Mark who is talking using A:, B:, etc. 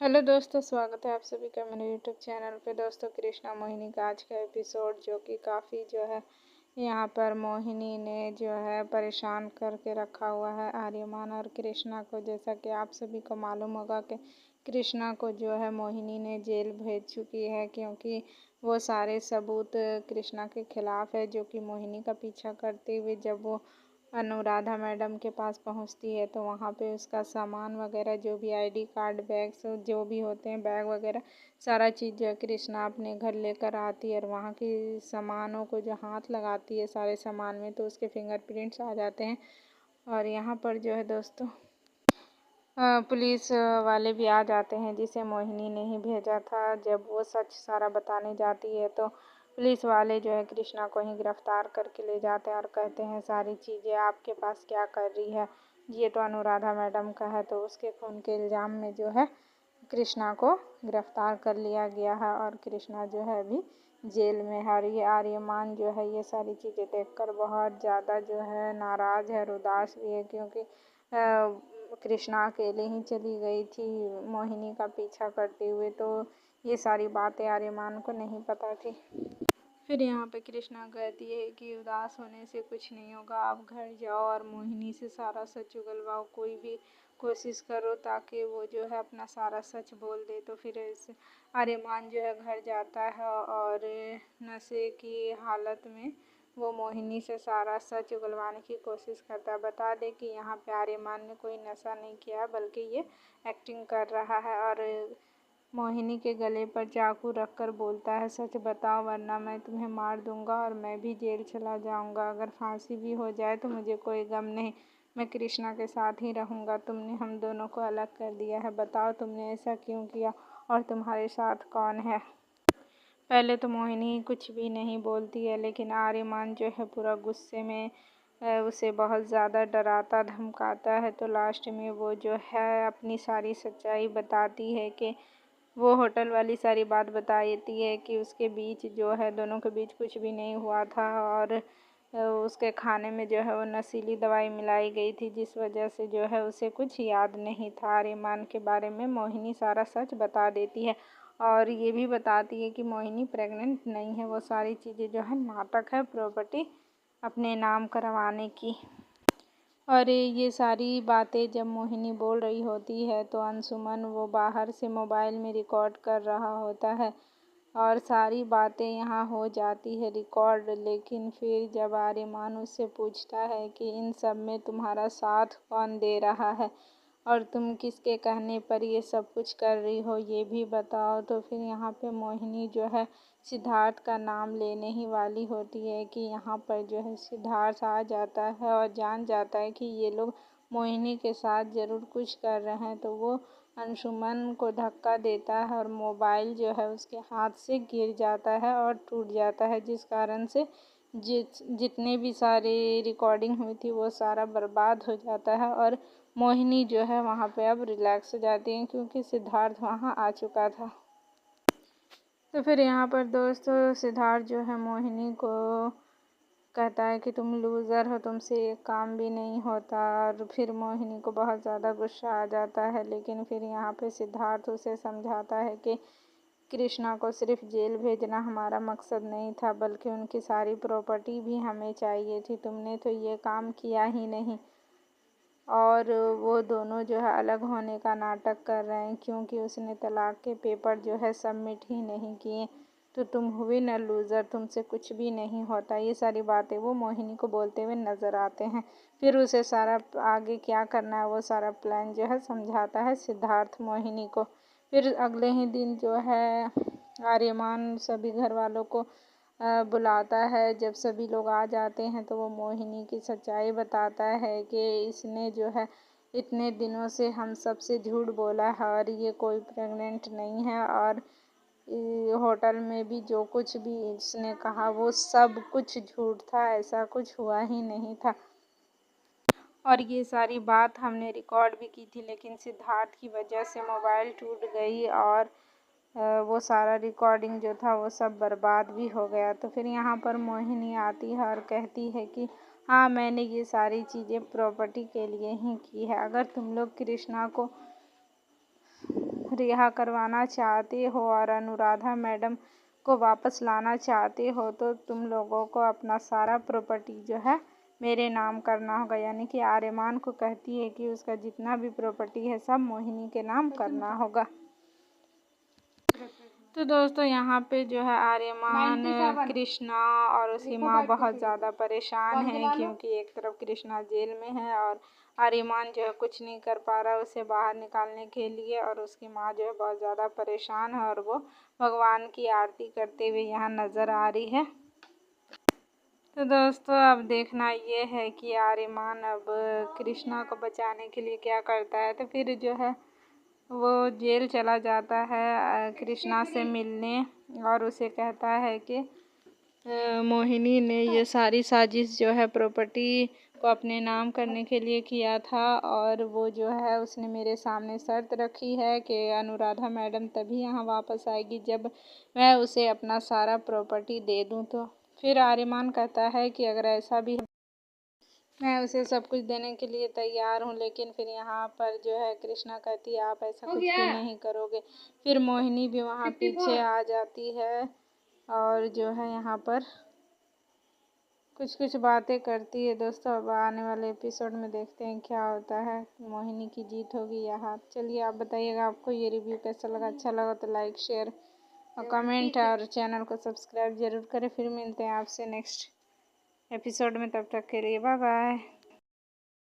A: Hello दोस्तों, स्वागत है आप सभी का मेरे यूट्यूब चैनल पे। दोस्तों, कृष्णा मोहिनी का आज का एपिसोड जो कि काफ़ी जो है यहाँ पर मोहिनी ने जो है परेशान करके रखा हुआ है आर्यमान और कृष्णा को। जैसा कि आप सभी को मालूम होगा कि कृष्णा को जो है मोहिनी ने जेल भेज चुकी है, क्योंकि वो सारे सबूत कृष्णा के खिलाफ है, जो कि मोहिनी का पीछा करते हुए जब वो अनुराधा मैडम के पास पहुंचती है तो वहाँ पे उसका सामान वगैरह, जो भी आईडी कार्ड, बैग्स जो भी होते हैं, बैग वगैरह सारा चीज़ जो है कृष्णा अपने घर लेकर आती है। और वहाँ की सामानों को जो हाथ लगाती है सारे सामान में, तो उसके फिंगरप्रिंट्स आ जाते हैं। और यहाँ पर जो है दोस्तों पुलिस वाले भी आ जाते हैं, जिसे मोहिनी ने ही भेजा था। जब वो सच सारा बताने जाती है तो पुलिस वाले जो है कृष्णा को ही गिरफ्तार करके ले जाते हैं और कहते हैं सारी चीज़ें आपके पास क्या कर रही है, ये तो अनुराधा मैडम का है। तो उसके खून के इल्ज़ाम में जो है कृष्णा को गिरफ्तार कर लिया गया है और कृष्णा जो है अभी जेल में है। और ये आर्यमान जो है ये सारी चीज़ें देखकर बहुत ज़्यादा जो है नाराज़ है और उदास भी है, क्योंकि कृष्णा अकेले ही चली गई थी मोहिनी का पीछा करते हुए, तो ये सारी बातें आर्यमान को नहीं पता थी। फिर यहाँ पे कृष्णा कहती है कि उदास होने से कुछ नहीं होगा, आप घर जाओ और मोहिनी से सारा सच उगलवाओ, कोई भी कोशिश करो ताकि वो जो है अपना सारा सच बोल दे। तो फिर आर्यमान जो है घर जाता है और नशे की हालत में वो मोहिनी से सारा सच उगलवाने की कोशिश करता है। बता दे कि यहाँ पे आर्यमान ने कोई नशा नहीं किया, बल्कि ये एक्टिंग कर रहा है। और मोहिनी के गले पर चाकू रखकर बोलता है, सच बताओ वरना मैं तुम्हें मार दूंगा और मैं भी जेल चला जाऊंगा। अगर फांसी भी हो जाए तो मुझे कोई गम नहीं, मैं कृष्णा के साथ ही रहूंगा। तुमने हम दोनों को अलग कर दिया है, बताओ तुमने ऐसा क्यों किया और तुम्हारे साथ कौन है। पहले तो मोहिनी कुछ भी नहीं बोलती है, लेकिन आर्यमान जो है पूरा गुस्से में उसे बहुत ज़्यादा डराता धमकाता है। तो लास्ट में वो जो है अपनी सारी सच्चाई बताती है कि वो होटल वाली सारी बात बता देती है कि उसके बीच जो है दोनों के बीच कुछ भी नहीं हुआ था, और उसके खाने में जो है वो नशीली दवाई मिलाई गई थी, जिस वजह से जो है उसे कुछ याद नहीं था। आर्यमान के बारे में मोहिनी सारा सच बता देती है और ये भी बताती है कि मोहिनी प्रेग्नेंट नहीं है। वो सारी चीज़ें जो है नाटक है, प्रॉपर्टी अपने नाम करवाने की। और ये सारी बातें जब मोहिनी बोल रही होती है तो अंशुमन वो बाहर से मोबाइल में रिकॉर्ड कर रहा होता है और सारी बातें यहाँ हो जाती है रिकॉर्ड। लेकिन फिर जब आर्यमान उससे पूछता है कि इन सब में तुम्हारा साथ कौन दे रहा है और तुम किसके कहने पर ये सब कुछ कर रही हो, ये भी बताओ, तो फिर यहाँ पे मोहिनी जो है सिद्धार्थ का नाम लेने ही वाली होती है कि यहाँ पर जो है सिद्धार्थ आ जाता है और जान जाता है कि ये लोग मोहिनी के साथ ज़रूर कुछ कर रहे हैं। तो वो अंशुमन को धक्का देता है और मोबाइल जो है उसके हाथ से गिर जाता है और टूट जाता है, जिस कारण से जितने भी सारे रिकॉर्डिंग हुई थी वो सारा बर्बाद हो जाता है। और मोहिनी जो है वहाँ पे अब रिलैक्स हो जाती है, क्योंकि सिद्धार्थ वहाँ आ चुका था। तो फिर यहाँ पर दोस्तों सिद्धार्थ जो है मोहिनी को कहता है कि तुम लूज़र हो, तुमसे एक काम भी नहीं होता। और फिर मोहिनी को बहुत ज़्यादा गुस्सा आ जाता है, लेकिन फिर यहाँ पे सिद्धार्थ उसे समझाता है कि कृष्णा को सिर्फ जेल भेजना हमारा मकसद नहीं था, बल्कि उनकी सारी प्रॉपर्टी भी हमें चाहिए थी। तुमने तो ये काम किया ही नहीं। और वो दोनों जो है अलग होने का नाटक कर रहे हैं, क्योंकि उसने तलाक के पेपर जो है सबमिट ही नहीं किए। तो तुम हुई न लूज़र, तुमसे कुछ भी नहीं होता। ये सारी बातें वो मोहिनी को बोलते हुए नज़र आते हैं। फिर उसे सारा आगे क्या करना है वो सारा प्लान जो है समझाता है सिद्धार्थ मोहिनी को। फिर अगले ही दिन जो है आर्यमान सभी घर वालों को बुलाता है। जब सभी लोग आ जाते हैं तो वो मोहिनी की सच्चाई बताता है कि इसने जो है इतने दिनों से हम सब से झूठ बोला है और ये कोई प्रेग्नेंट नहीं है, और होटल में भी जो कुछ भी इसने कहा वो सब कुछ झूठ था, ऐसा कुछ हुआ ही नहीं था। और ये सारी बात हमने रिकॉर्ड भी की थी, लेकिन सिद्धार्थ की वजह से मोबाइल टूट गई और वो सारा रिकॉर्डिंग जो था वो सब बर्बाद भी हो गया। तो फिर यहाँ पर मोहिनी आती है और कहती है कि हाँ, मैंने ये सारी चीज़ें प्रॉपर्टी के लिए ही की है। अगर तुम लोग कृष्णा को रिहा करवाना चाहती हो और अनुराधा मैडम को वापस लाना चाहती हो तो तुम लोगों को अपना सारा प्रॉपर्टी जो है मेरे नाम करना होगा। यानी कि आर्यमान को कहती है कि उसका जितना भी प्रॉपर्टी है सब मोहिनी के नाम करना होगा। तो दोस्तों यहाँ पे जो है आर्यमान, कृष्णा और उसकी माँ बहुत ज़्यादा परेशान है, क्योंकि एक तरफ कृष्णा जेल में है और आर्यमान जो है कुछ नहीं कर पा रहा उसे बाहर निकालने के लिए, और उसकी माँ जो है बहुत ज़्यादा परेशान है और वो भगवान की आरती करते हुए यहाँ नज़र आ रही है। तो दोस्तों अब देखना ये है कि आर्यमान अब कृष्णा को बचाने के लिए क्या करता है। तो फिर जो है वो जेल चला जाता है कृष्णा से मिलने और उसे कहता है कि मोहिनी ने ये सारी साजिश जो है प्रॉपर्टी को अपने नाम करने के लिए किया था, और वो जो है उसने मेरे सामने शर्त रखी है कि अनुराधा मैडम तभी यहाँ वापस आएगी जब मैं उसे अपना सारा प्रॉपर्टी दे दूँ। तो फिर आर्यमान कहता है कि अगर ऐसा भी मैं उसे सब कुछ देने के लिए तैयार हूँ, लेकिन फिर यहाँ पर जो है कृष्णा कहती है आप ऐसा कुछ भी नहीं करोगे। फिर मोहिनी भी वहाँ पीछे आ जाती है और जो है यहाँ पर कुछ कुछ बातें करती है। दोस्तों अब आने वाले एपिसोड में देखते हैं क्या होता है, मोहिनी की जीत होगी या हार। चलिए आप बताइएगा आपको ये रिव्यू कैसा लगा। अच्छा लगा तो लाइक, शेयर और कमेंट और चैनल को सब्सक्राइब जरूर करें। फिर मिलते हैं आपसे नेक्स्ट एपिसोड में, तब तक के लिए बाय बाय।